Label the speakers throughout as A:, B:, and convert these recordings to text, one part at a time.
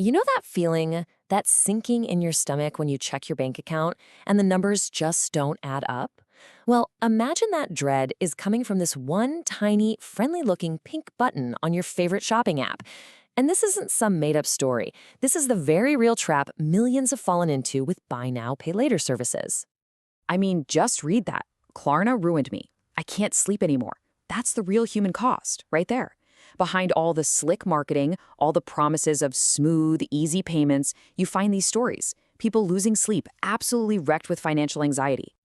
A: You know that feeling, that sinking in your stomach when you check your bank account and the numbers just don't add up? Well, imagine that dread is coming from this one tiny, friendly looking pink button on your favorite shopping app. And this isn't some made up story. This is the very real trap millions have fallen into with buy now, pay later services.
B: I mean, just read that. Klarna ruined me. I can't sleep anymore. That's the real human cost, right there. Behind all the slick marketing, all the promises of smooth, easy payments, you find these stories. People losing sleep, absolutely wrecked with financial anxiety.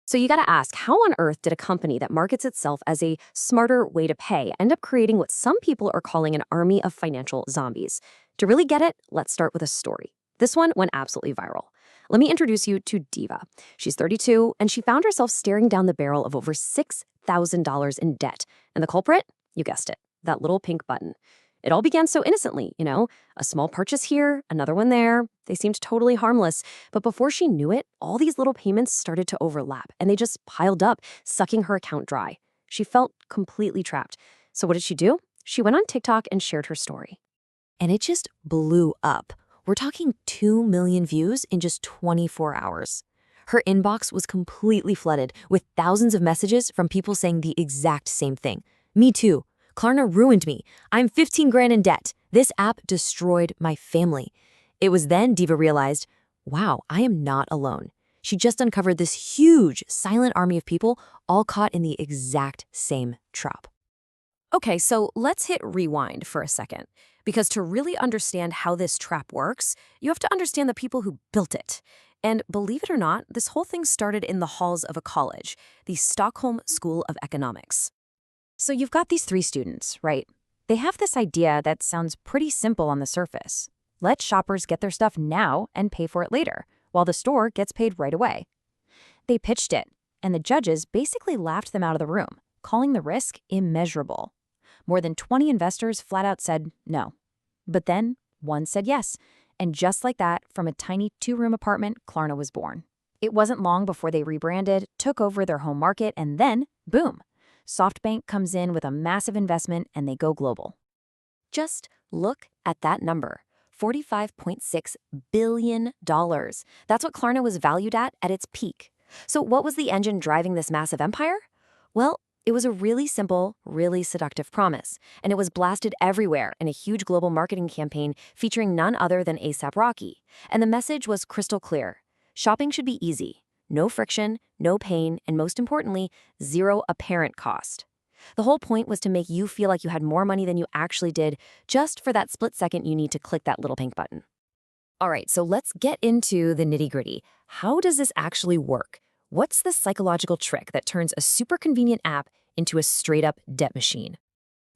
C: So you gotta ask, how on earth did a company that markets itself as a smarter way to pay end up creating what some people are calling an army of financial zombies? To really get it, let's start with a story. This one went absolutely viral. Let me introduce you to Diva. She's 32, and she found herself staring down the barrel of over $6,000 in debt. And the culprit? You guessed it, that little pink button. It all began so innocently, a small purchase here, another one there. They seemed totally harmless. But before she knew it, all these little payments started to overlap, and they just piled up, sucking her account dry. She felt completely trapped. So what did she do? She went on TikTok and shared her story.
A: And it just blew up. We're talking 2 million views in just 24 hours. Her inbox was completely flooded with thousands of messages from people saying the exact same thing. Me too. Klarna ruined me. I'm 15 grand in debt. This app destroyed my family. It was then Diva realized, wow, I am not alone. She just uncovered this huge, silent army of people all caught in the exact same trap. Okay, so let's hit rewind for a second. Because to really understand how this trap works, you have to understand the people who built it. And believe it or not, this whole thing started in the halls of a college, the Stockholm School of Economics. So you've got these 3 students, right? They have this idea that sounds pretty simple on the surface. Let shoppers get their stuff now and pay for it later, while the store gets paid right away. They pitched it, and the judges basically laughed them out of the room, calling the risk immeasurable. More than 20 investors flat out said no. But then one said yes, and just like that, from a tiny 2-room apartment, Klarna was born. It wasn't long before they rebranded, took over their home market, and then, boom, SoftBank comes in with a massive investment and they go global.
C: Just look at that number, $45.6 billion. That's what Klarna was valued at its peak. So what was the engine driving this massive empire? Well, it was a really simple, really seductive promise, and it was blasted everywhere in a huge global marketing campaign featuring none other than A$AP Rocky. And the message was crystal clear. Shopping should be easy. No friction, no pain, and most importantly, zero apparent cost. The whole point was to make you feel like you had more money than you actually did, just for that split second you need to click that little pink button.
A: All right, so let's get into the nitty-gritty. How does this actually work? What's the psychological trick that turns a super convenient app into a straight-up debt machine?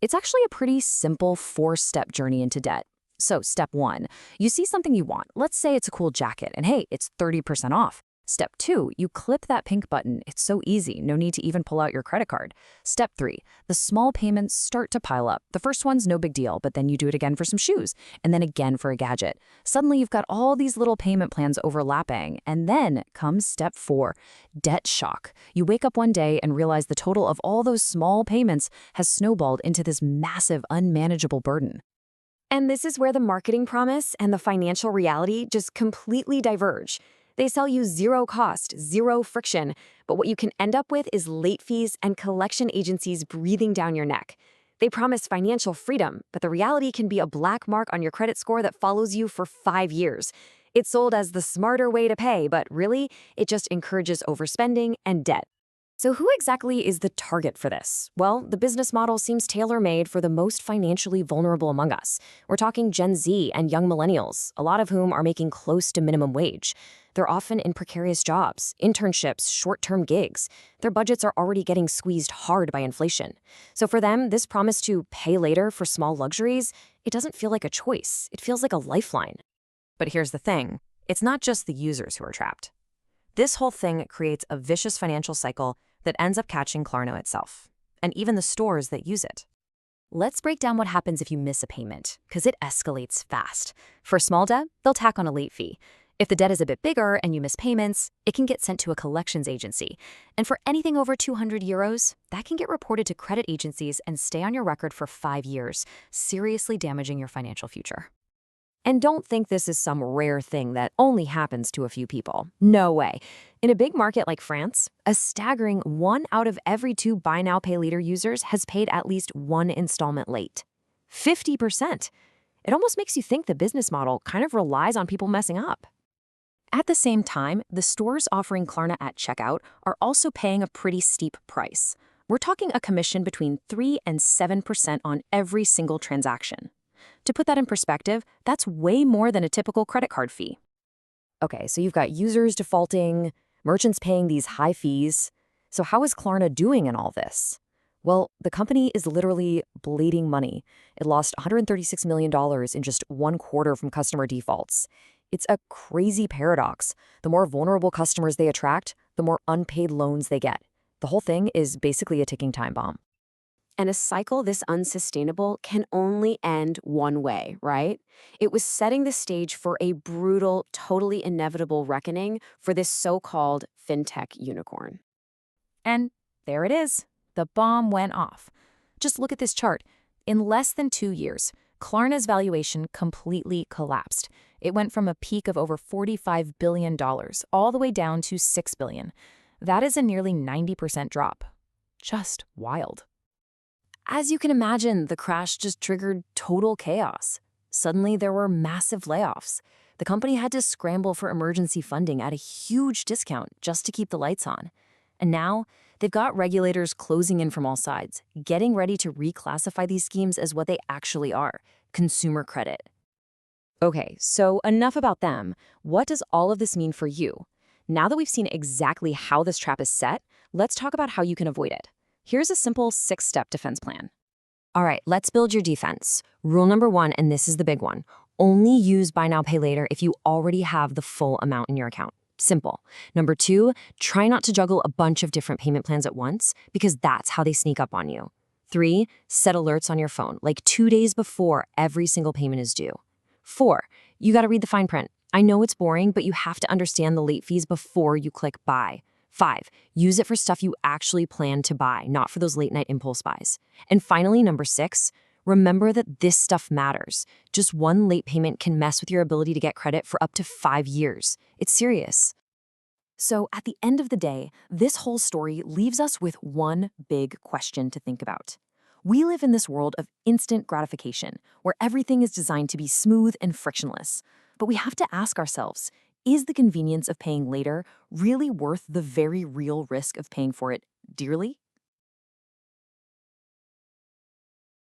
A: It's actually a pretty simple 4-step journey into debt. So step 1, you see something you want. Let's say it's a cool jacket, and hey, it's 30% off. Step 2, you clip that pink button. It's so easy, no need to even pull out your credit card. Step 3, the small payments start to pile up. The first one's no big deal, but then you do it again for some shoes, and then again for a gadget. Suddenly you've got all these little payment plans overlapping, and then comes step 4, debt shock. You wake up one day and realize the total of all those small payments has snowballed into this massive, unmanageable burden.
C: And this is where the marketing promise and the financial reality just completely diverge. They sell you zero cost, zero friction, but what you can end up with is late fees and collection agencies breathing down your neck. They promise financial freedom, but the reality can be a black mark on your credit score that follows you for 5 years. It's sold as the smarter way to pay, but really, it just encourages overspending and debt. So who exactly is the target for this? Well, the business model seems tailor-made for the most financially vulnerable among us. We're talking Gen Z and young millennials, a lot of whom are making close to minimum wage. They're often in precarious jobs, internships, short-term gigs. Their budgets are already getting squeezed hard by inflation. So for them, this promise to pay later for small luxuries, it doesn't feel like a choice. It feels like a lifeline.
A: But here's the thing. It's not just the users who are trapped. This whole thing creates a vicious financial cycle that ends up catching Klarna itself, and even the stores that use it. Let's break down what happens if you miss a payment, because it escalates fast. For small debt, they'll tack on a late fee. If the debt is a bit bigger and you miss payments, it can get sent to a collections agency. And for anything over 200 euros, that can get reported to credit agencies and stay on your record for 5 years, seriously damaging your financial future.
C: And don't think this is some rare thing that only happens to a few people. No way. In a big market like France, a staggering 1 out of every 2 Buy Now Pay Later users has paid at least one installment late. 50%. It almost makes you think the business model kind of relies on people messing up.
B: At the same time, the stores offering Klarna at checkout are also paying a pretty steep price. We're talking a commission between 3 and 7% on every single transaction. To put that in perspective, that's way more than a typical credit card fee.
C: Okay, so you've got users defaulting, merchants paying these high fees. So how is Klarna doing in all this? Well, the company is literally bleeding money. It lost $136 million in just 1 quarter from customer defaults. It's a crazy paradox. The more vulnerable customers they attract, the more unpaid loans they get. The whole thing is basically a ticking time bomb.
A: And a cycle this unsustainable can only end one way, right? It was setting the stage for a brutal, totally inevitable reckoning for this so-called fintech unicorn.
B: And there it is. The bomb went off. Just look at this chart. In less than 2 years, Klarna's valuation completely collapsed. It went from a peak of over $45 billion all the way down to $6 billion. That is a nearly 90% drop. Just wild.
C: As you can imagine, the crash just triggered total chaos. Suddenly, there were massive layoffs. The company had to scramble for emergency funding at a huge discount just to keep the lights on. And now, they've got regulators closing in from all sides, getting ready to reclassify these schemes as what they actually are: consumer credit. Okay, so enough about them. What does all of this mean for you? Now that we've seen exactly how this trap is set, let's talk about how you can avoid it. Here's a simple 6-step defense plan.
A: All right, let's build your defense. Rule number 1, and this is the big one: only use Buy Now Pay Later if you already have the full amount in your account. Simple. Number 2, try not to juggle a bunch of different payment plans at once, because that's how they sneak up on you. 3, set alerts on your phone, like 2 days before every single payment is due. 4, you got to read the fine print. I know it's boring, but you have to understand the late fees before you click buy. 5, use it for stuff you actually plan to buy, not for those late-night impulse buys. And finally, number 6, remember that this stuff matters. Just one late payment can mess with your ability to get credit for up to 5 years. It's serious.
C: So at the end of the day, this whole story leaves us with one big question to think about. We live in this world of instant gratification, where everything is designed to be smooth and frictionless. But we have to ask ourselves, is the convenience of paying later really worth the very real risk of paying for it dearly?